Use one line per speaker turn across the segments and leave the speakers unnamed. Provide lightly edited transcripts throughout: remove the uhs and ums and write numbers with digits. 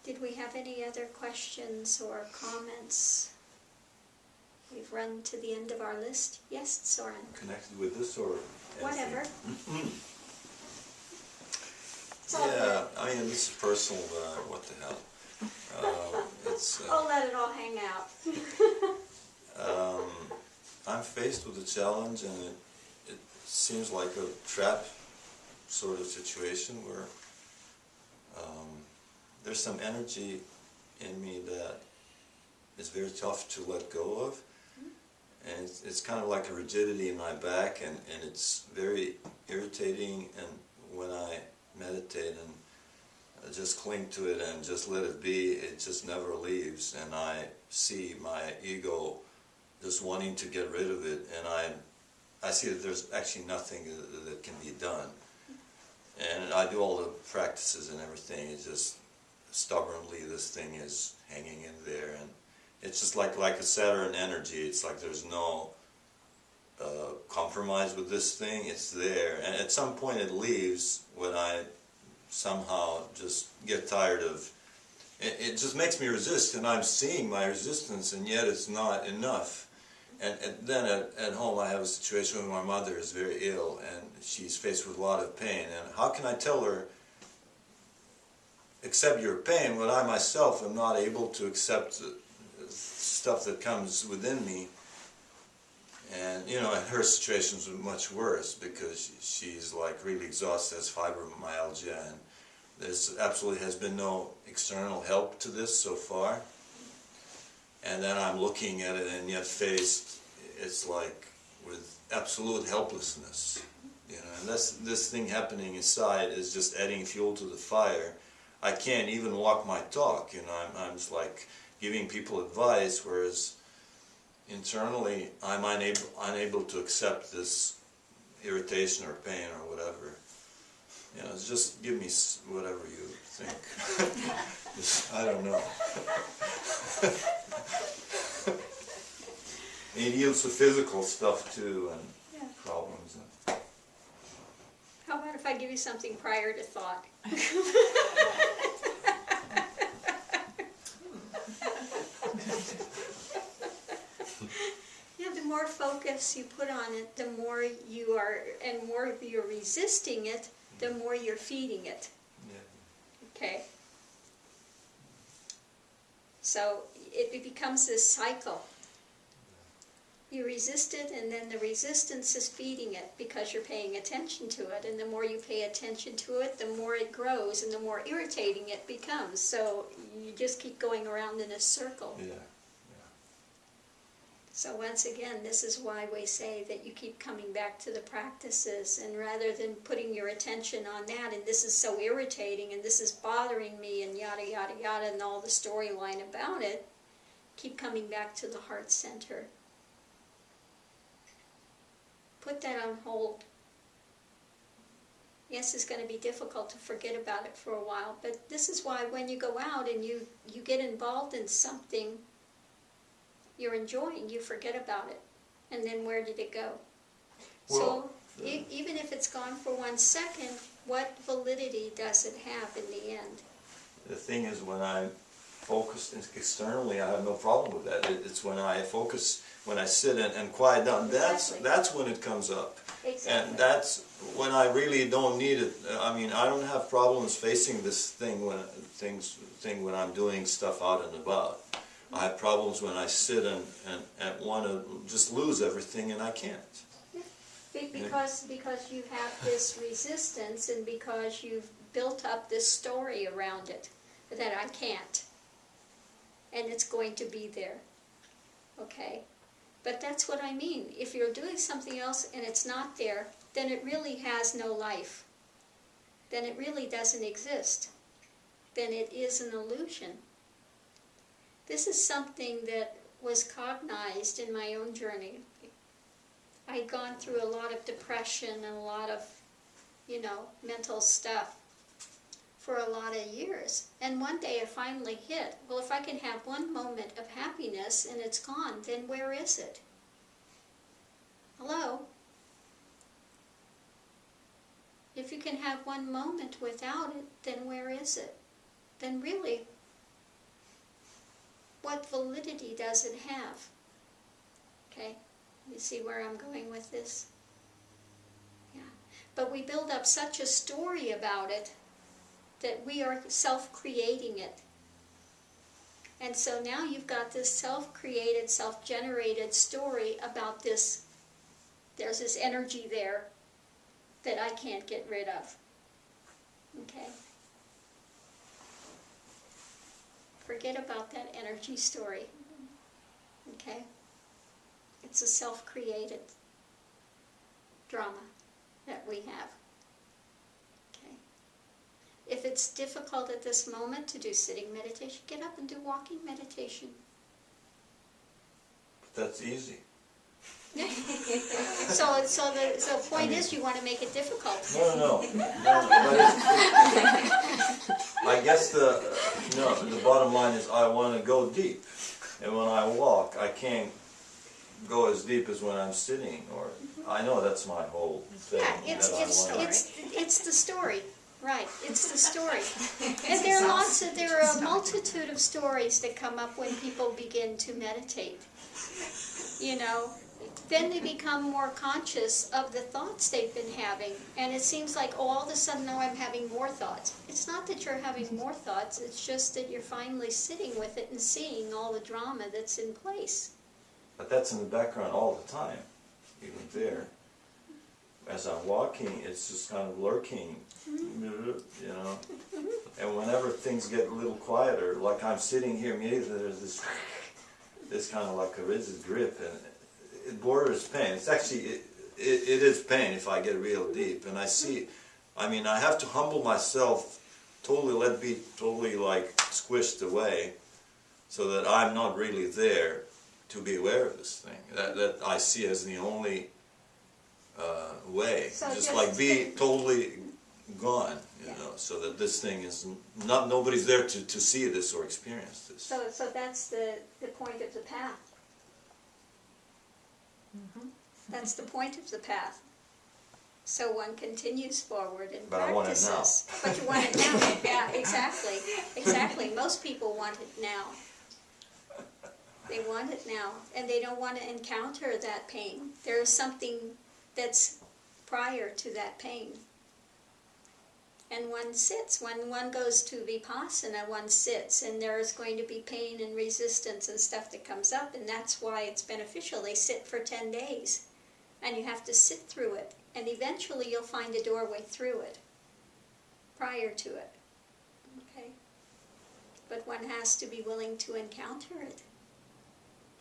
Did we have any other questions or comments? We've run to the end of our list. Yes, Soren?
Connected with this or
whatever.
Yeah, I mean, this is personal, but what the hell.
I'll let it all hang out.
I'm faced with a challenge, and it seems like a trap sort of situation where there's some energy in me that is very tough to let go of. And it's kind of like a rigidity in my back, and it's very irritating. And when I meditate and just cling to it and just let it be, it just never leaves. And I see my ego just wanting to get rid of it, and I see that there's actually nothing that can be done. And I do all the practices and everything. It's just stubbornly this thing is hanging in there, and it's just like a Saturn energy. It's like there's no compromise with this thing. It's there, and at some point it leaves when I somehow just get tired of it. It just makes me resist, and I'm seeing my resistance, and yet it's not enough. And then at home I have a situation where my mother is very ill, and she's faced with a lot of pain. And how can I tell her, accept your pain, when I myself am not able to accept stuff that comes within me? And you know, her situations are much worse because she's like really exhausted, has fibromyalgia, and there's absolutely has been no external help to this so far. And then I'm looking at it, and yet faced, it's like with absolute helplessness, you know. And this thing happening inside is just adding fuel to the fire. I can't even walk my talk, you know. I'm just like giving people advice, whereas internally I'm unable to accept this irritation or pain or whatever. You know, just give me whatever you think. I don't know. It yields the physical stuff too, and problems.
How about if I give you something prior to thought? Yeah, the more focus you put on it, the more you are, and more you're resisting it, the more you're feeding it.
Yeah.
Okay? So it becomes this cycle. You resist it, and then the resistance is feeding it because you're paying attention to it. And the more you pay attention to it, the more it grows and the more irritating it becomes. So you just keep going around in a circle.
Yeah.
So once again, this is why we say that you keep coming back to the practices, and rather than putting your attention on that, and this is so irritating, and this is bothering me, and yada, yada, yada, and all the storyline about it, keep coming back to the heart center. Put that on hold. Yes, it's going to be difficult to forget about it for a while, but this is why when you go out and you get involved in something you're enjoying, you forget about it. And then where did it go?
Well,
so even if it's gone for 1 second, what validity does it have in the end?
The thing is, when I'm focused externally, I have no problem with that. It's when I focus, when I sit and quiet down,
Exactly.
that's when it comes up.
Exactly.
And that's when I really don't need it. I mean, I don't have problems facing this thing when I'm doing stuff out and about. I have problems when I sit and want to just lose everything, and I can't.
Because you have this resistance, and because you've built up this story around it, that I can't. And it's going to be there. Okay? But that's what I mean. If you're doing something else and it's not there, then it really has no life. Then it really doesn't exist. Then it is an illusion. This is something that was cognized in my own journey. I had gone through a lot of depression and a lot of, mental stuff for a lot of years. And one day it finally hit. Well, if I can have one moment of happiness and it's gone, then where is it? Hello? If you can have one moment without it, then where is it? Then really, what validity does it have? Okay, you see where I'm going with this? Yeah, but we build up such a story about it that we are self-creating it. And so now you've got this self-created, self-generated story about this. There's this energy there that I can't get rid of. Okay? Forget about that energy story. Okay? It's a self-created drama that we have. Okay? If it's difficult at this moment to do sitting meditation, get up and do walking meditation.
That's easy.
So the point is you want to make it difficult.
No. But I guess the bottom line is I want to go deep, and when I walk, I can't go as deep as when I'm sitting. Or I know that's my whole thing.
Yeah, it's the story, right? It's the story, and there are a multitude of stories that come up when people begin to meditate. You know. Then they become more conscious of the thoughts they've been having. And it seems like, oh, all of a sudden now I'm having more thoughts. It's not that you're having more thoughts, it's just that you're finally sitting with it and seeing all the drama that's in place.
But that's in the background all the time, even there. As I'm walking, it's just kind of lurking, you know. And whenever things get a little quieter, like I'm sitting here, immediately there's this kind of like a rigid grip, and it borders pain. It's actually, it is pain if I get real deep. And I see, I mean, I have to humble myself, let be totally like squished away, so that I'm not really there to be aware of this thing. That I see as the only way.
So
just like be totally gone, you know, so that this thing is nobody's there to see this or experience this.
So that's the point of the path. That's the point of the path. So one continues forward and
but
practices.
I want it now.
But you want it now. Yeah, exactly. Exactly. Most people want it now. They want it now. And they don't want to encounter that pain. There is something that's prior to that pain. And one sits. When one goes to Vipassana, one sits, and there is going to be pain and resistance and stuff that comes up, and that's why it's beneficial. They sit for 10 days, and you have to sit through it, and eventually you'll find a doorway through it, prior to it. Okay? But one has to be willing to encounter it.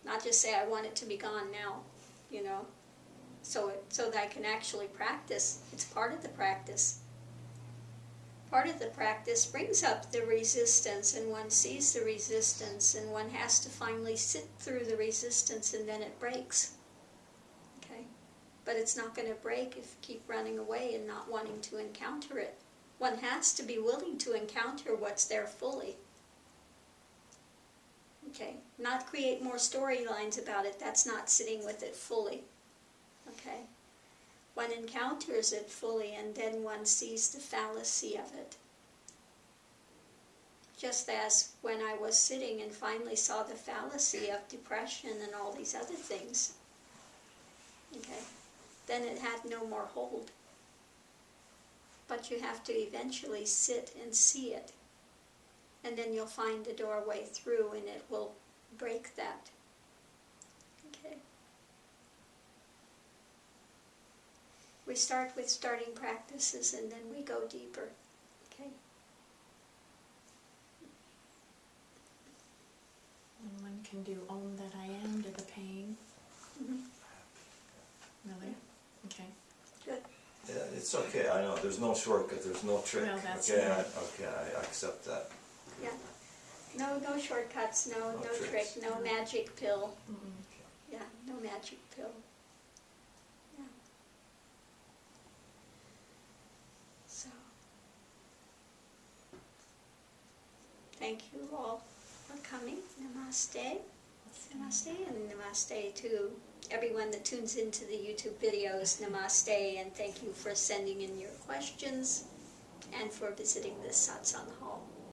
Not just say, I want it to be gone now, you know, so that I can actually practice. It's part of the practice. Part of the practice brings up the resistance, and one sees the resistance, and one has to finally sit through the resistance, and then it breaks. Okay? But it's not going to break if you keep running away and not wanting to encounter it. One has to be willing to encounter what's there fully. Okay? Not create more storylines about it. That's not sitting with it fully. Okay? One encounters it fully, and then one sees the fallacy of it. Just as when I was sitting and finally saw the fallacy of depression and all these other things, okay, then it had no more hold. But you have to eventually sit and see it, and then you'll find the doorway through, and it will break that. Okay. We start with starting practices, and then we go deeper. Okay.
And one can do Om that I am to the pain. Really? Okay.
Good.
Yeah, it's okay. I know there's no shortcut. There's no trick.
Well, that's
okay,
right.
I accept that.
Yeah. No shortcuts. No trick.
tricks.
No magic pill.
Mm-mm.
Yeah. No magic pill. Yeah. So. Thank you all for coming. Namaste. Namaste, and namaste to everyone that tunes into the YouTube videos. Namaste, and thank you for sending in your questions and for visiting the Satsang Hall.